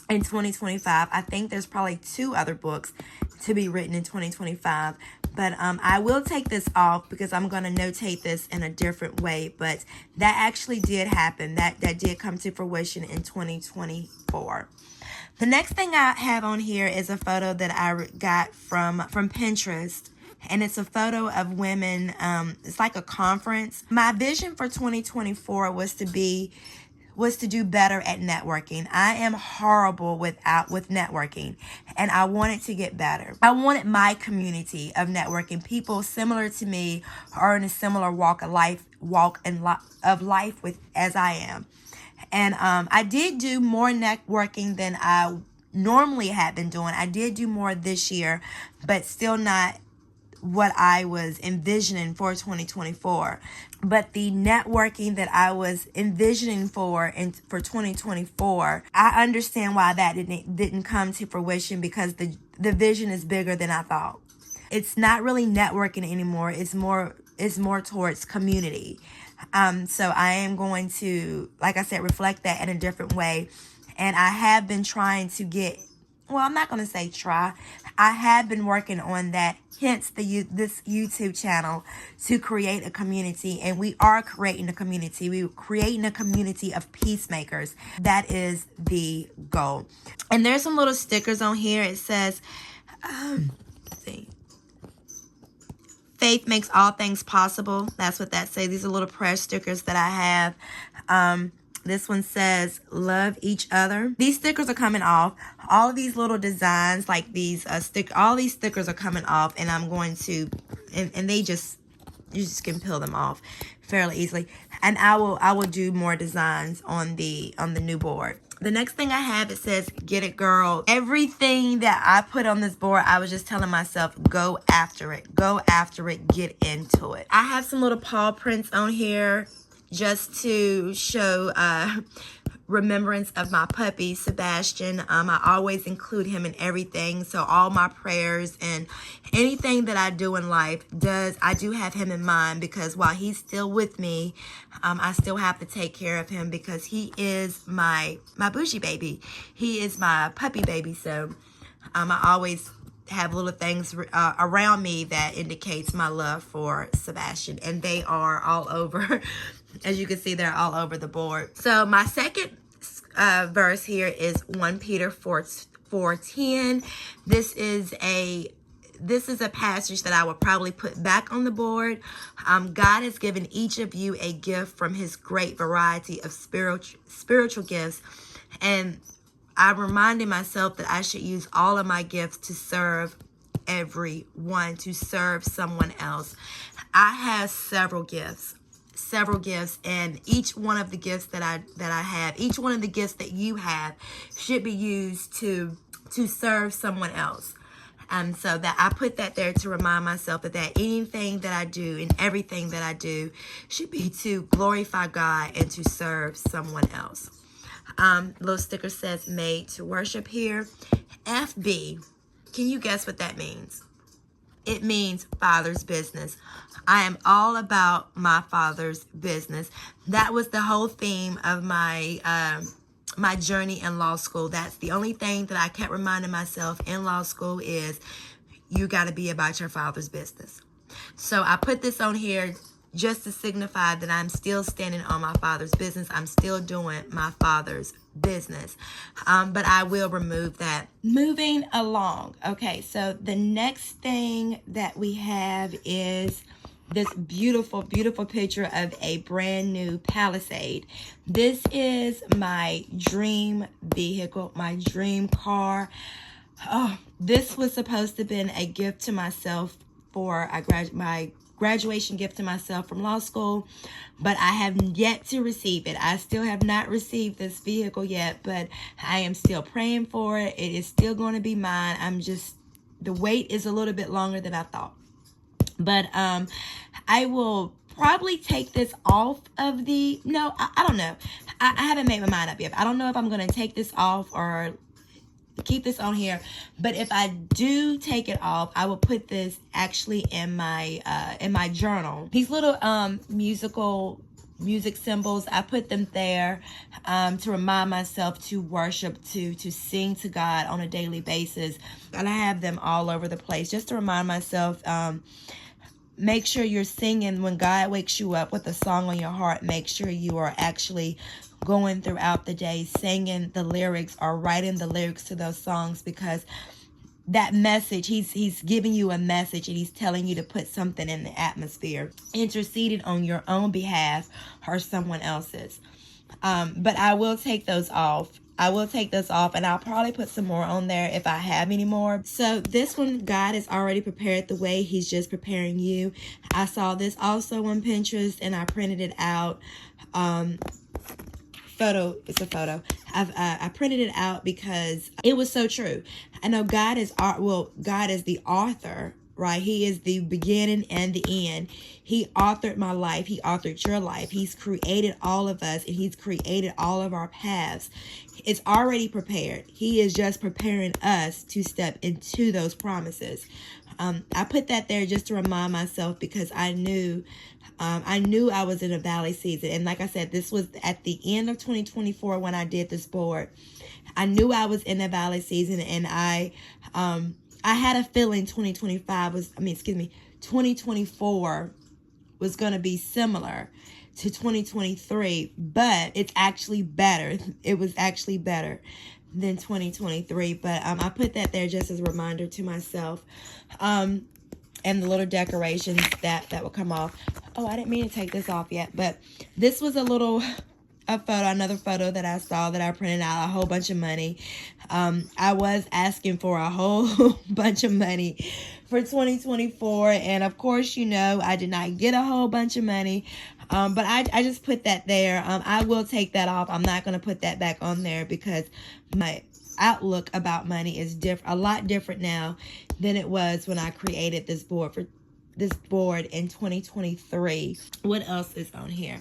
in 2025. I think there's probably 2 other books to be written in 2025. But I will take this off because I'm going to notate this in a different way. But that actually did happen. That did come to fruition in 2024. The next thing I have on here is a photo that I got from Pinterest. And it's a photo of women. It's like a conference. My vision for 2024 was to do better at networking. I am horrible with networking, and I wanted to get better. I wanted my community of networking, people similar to me or in a similar walk of life with as I am. And I did do more networking than I normally had been doing. I did do more this year, but still not what I was envisioning for 2024. But the networking that I was envisioning for 2024, I understand why that didn't come to fruition, because the vision is bigger than I thought. It's not really networking anymore. It's more towards community. So I am going to, like I said, reflect that in a different way. And I have been trying to get, well, I'm not going to say try. I have been working on that, hence this YouTube channel, to create a community. And we are creating a community. We're creating a community of peacemakers. That is the goal. And there's some little stickers on here. It says, let's see. Faith makes all things possible. That's what that says. These are little prayer stickers that I have. This one says, love each other. These stickers are coming off. All of these little designs, like these all these stickers are coming off, and I'm going to, and they just, you just can peel them off fairly easily. And I will do more designs on the new board. The next thing I have, it says, get it, girl. Everything that I put on this board, I was just telling myself, go after it. Go after it. Get into it. I have some little paw prints on here just to show remembrance of my puppy, Sebastian. I always include him in everything. So all my prayers and anything that I do in life I do have him in mind, because while he's still with me, I still have to take care of him, because he is my bougie baby. He is my puppy baby. So I always have little things around me that indicates my love for Sebastian, and they are all over. As you can see, they're all over the board. So my second verse here is 1 Peter 4:10. This is a passage that I would probably put back on the board. God has given each of you a gift from his great variety of spiritual gifts, and I'm reminding myself that I should use all of my gifts to serve everyone, to serve someone else. I have several gifts, and each one of the gifts that I have, each one of the gifts that you have, should be used to serve someone else. So that I put that there to remind myself that anything that I do and everything that I do should be to glorify God and to serve someone else. Little sticker says made to worship here. FB, can you guess what that means? It means Father's business. I am all about my Father's business. That was the whole theme of my my journey in law school. That's the only thing that I kept reminding myself in law school is you got to be about your Father's business. So I put this on here just to signify that I'm still standing on my Father's business. I'm still doing my Father's business. But I will remove that. Moving along. Okay, so the next thing that we have is this beautiful, beautiful picture of a brand new Palisade. This is my dream vehicle, my dream car. Oh, this was supposed to have been a gift to myself for my graduation gift to myself from law school, but I have yet to receive it. I still have not received this vehicle yet, but I am still praying for it. It is still going to be mine. The wait is a little bit longer than I thought. But I will probably take this off of I don't know. I haven't made my mind up yet. I don't know if I'm going to take this off or keep this on here, but if I do take it off, I will put this actually in my journal. These little music symbols, I put them there to remind myself to worship, to sing to God on a daily basis, and I have them all over the place just to remind myself. Make sure you're singing when God wakes you up with a song on your heart. Make sure you are actually going throughout the day singing the lyrics or writing the lyrics to those songs, because that message, he's giving you a message and he's telling you to put something in the atmosphere, interceding on your own behalf or someone else's. But I will take those off. And I'll probably put some more on there if I have any more. So this one, God has already prepared the way. He's just preparing you. I saw this also on Pinterest and I printed it out. It's a photo. I printed it out because it was so true. I know God is the author, right? He is the beginning and the end. He authored my life. He authored your life. He's created all of us, and he's created all of our paths. It's already prepared. He is just preparing us to step into those promises. I put that there just to remind myself, because I knew I was in a valley season. And like I said, this was at the end of 2024 when I did this board. I knew I was in a valley season, and I had a feeling 2024 was going to be similar to 2023, but it's actually better. It was actually better than 2023. But I put that there just as a reminder to myself. And the little decorations that will come off. Oh, I didn't mean to take this off yet, but this was another photo that I saw that I printed out, a whole bunch of money. I was asking for a whole bunch of money for 2024, and of course, I did not get a whole bunch of money, but I just put that there. I will take that off. I'm not going to put that back on there, because my outlook about money is a lot different now than it was when I created this board in 2023. What else is on here?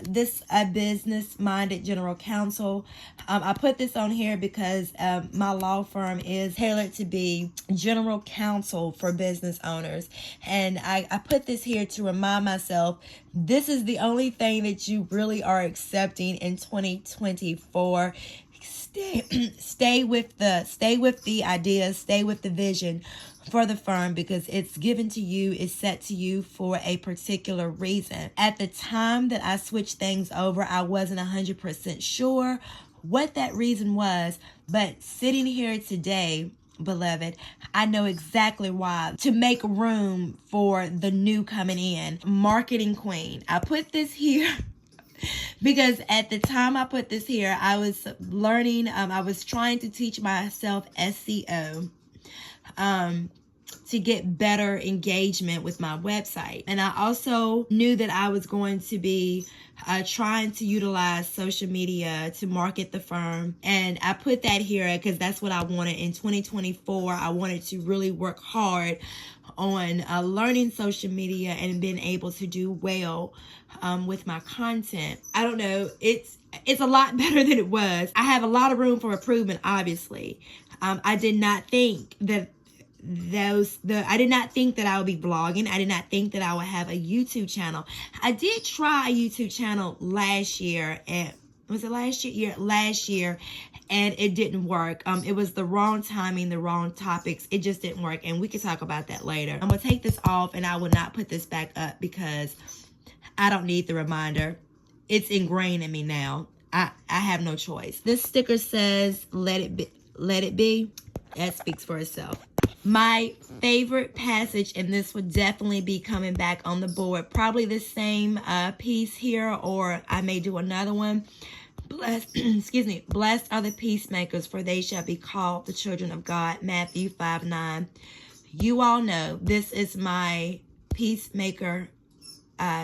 This business-minded general counsel. I put this on here because my law firm is tailored to be general counsel for business owners. And I put this here to remind myself, this is the only thing that you really are accepting in 2024. Stay with the idea, stay with the vision for the firm, because it's given to you, it's set to you for a particular reason. At the time that I switched things over, I wasn't 100% sure what that reason was, but sitting here today, beloved, I know exactly why. To make room for the new coming in. Marketing queen. I put this here because at the time I put this here, I was learning, I was trying to teach myself SEO to get better engagement with my website. And I also knew that I was going to be trying to utilize social media to market the firm. And I put that here because that's what I wanted in 2024. I wanted to really work hard on learning social media and being able to do well with my content. I don't know. It's a lot better than it was. I have a lot of room for improvement, obviously. I did not think that I did not think that I would be blogging. I did not think that I would have a YouTube channel. I did try a YouTube channel last year, and was it last year? Yeah, last year, and it didn't work. It was the wrong timing, the wrong topics. It just didn't work, and we can talk about that later. I'm gonna take this off, and I will not put this back up because I don't need the reminder. It's ingrained in me now. I have no choice. This sticker says, "Let it be." Let it be. That speaks for itself. My favorite passage, and this would definitely be coming back on the board, probably the same piece here, or I may do another one. Blessed are the peacemakers, for they shall be called the children of God. Matthew 5:9. You all know this is my peacemaker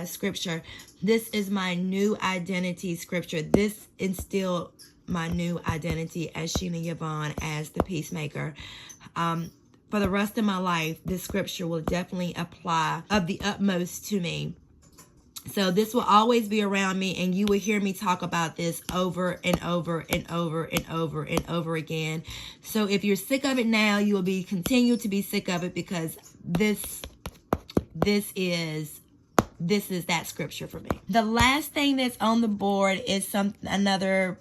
scripture. This is my new identity scripture. This instilled my new identity as Sheena Yvonne, as the peacemaker. For the rest of my life, this scripture will definitely apply of the utmost to me. So this will always be around me, and you will hear me talk about this over and over and over and over and over again. So if you're sick of it now, you will continue to be sick of it, because this is that scripture for me. The last thing that's on the board is another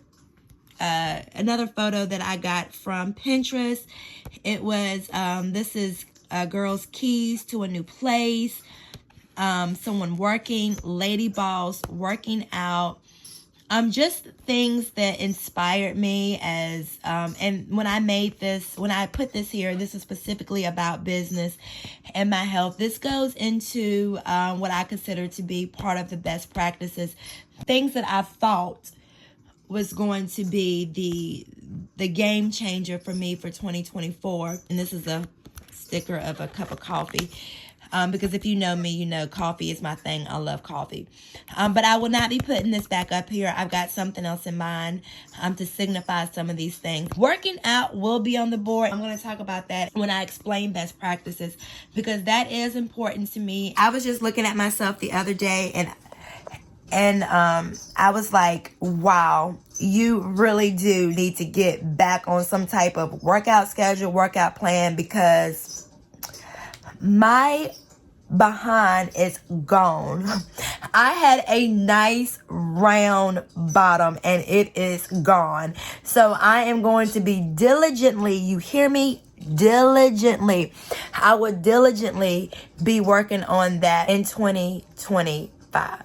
photo that I got from Pinterest. It was this is a girl's keys to a new place. Someone working, lady boss, working out. Just things that inspired me as and when I put this here, this is specifically about business and my health. This goes into what I consider to be part of the best practices, things that I thought was going to be the game changer for me for 2024. And this is a sticker of a cup of coffee. Because if you know me, you know coffee is my thing. I love coffee. But I will not be putting this back up here. I've got something else in mind to signify some of these things. Working out will be on the board. I'm going to talk about that when I explain best practices, because that is important to me. I was just looking at myself the other day, and I was like, wow, you really do need to get back on some type of workout schedule, workout plan, because My behind is gone. I had a nice round bottom and it is gone. So I am going to be diligently, you hear me? Diligently. I would diligently be working on that in 2025.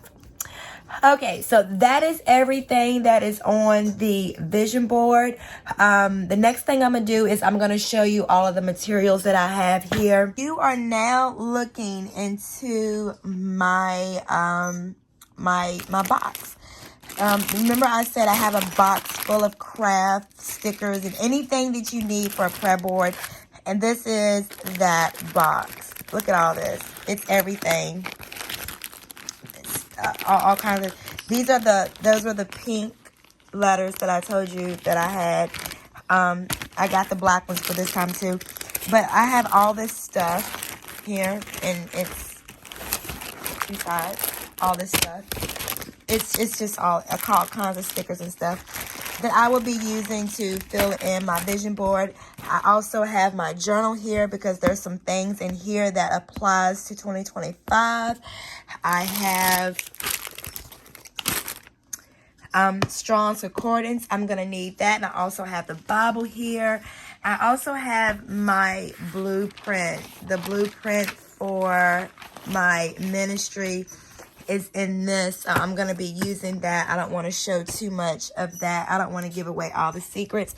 Okay, so that is everything that is on the vision board. The next thing I'm going to do is I'm going to show you all of the materials that I have here. You are now looking into my my box. Remember I said I have a box full of craft stickers and anything that you need for a prayer board. And this is that box. Look at all this. It's everything. All kinds of, those were the pink letters that I told you that I had. I got the black ones for this time too, but I have all this stuff here, and it's besides all this stuff, it's just all kinds of stickers and stuff that I will be using to fill in my vision board. I also have my journal here because there's some things in here that applies to 2025. I have Strong's Concordance. I'm going to need that. And I also have the Bible here. I also have my blueprint. The blueprint for my ministry is in this. I'm going to be using that. I don't want to show too much of that. I don't want to give away all the secrets.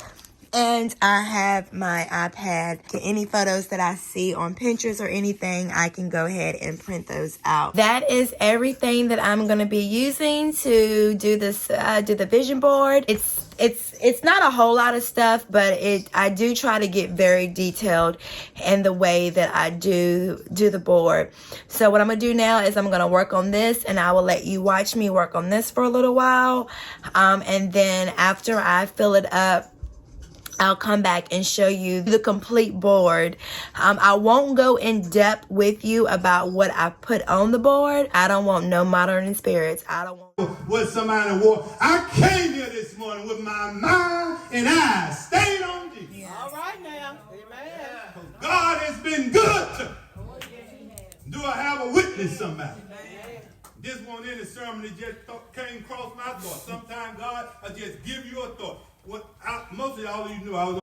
And I have my iPad. Any photos that I see on Pinterest or anything, I can go ahead and print those out. That is everything that I'm going to be using to do this, do the vision board. It's not a whole lot of stuff, but I do try to get very detailed in the way that I do the board. So what I'm going to do now is I'm going to work on this, and I will let you watch me work on this for a little while. And then after I fill it up, I'll come back and show you the complete board. I won't go in depth with you about what I put on the board. I don't want no modern spirits. I don't want what somebody wore. I came here this morning with my mind and eyes stayed on Jesus. Yes. All right now. Amen. God has been good to me. Do I have a witness, somebody? This one in the sermon that just came across my thought. Sometimes God will just give you a thought. Most of y'all, you knew I was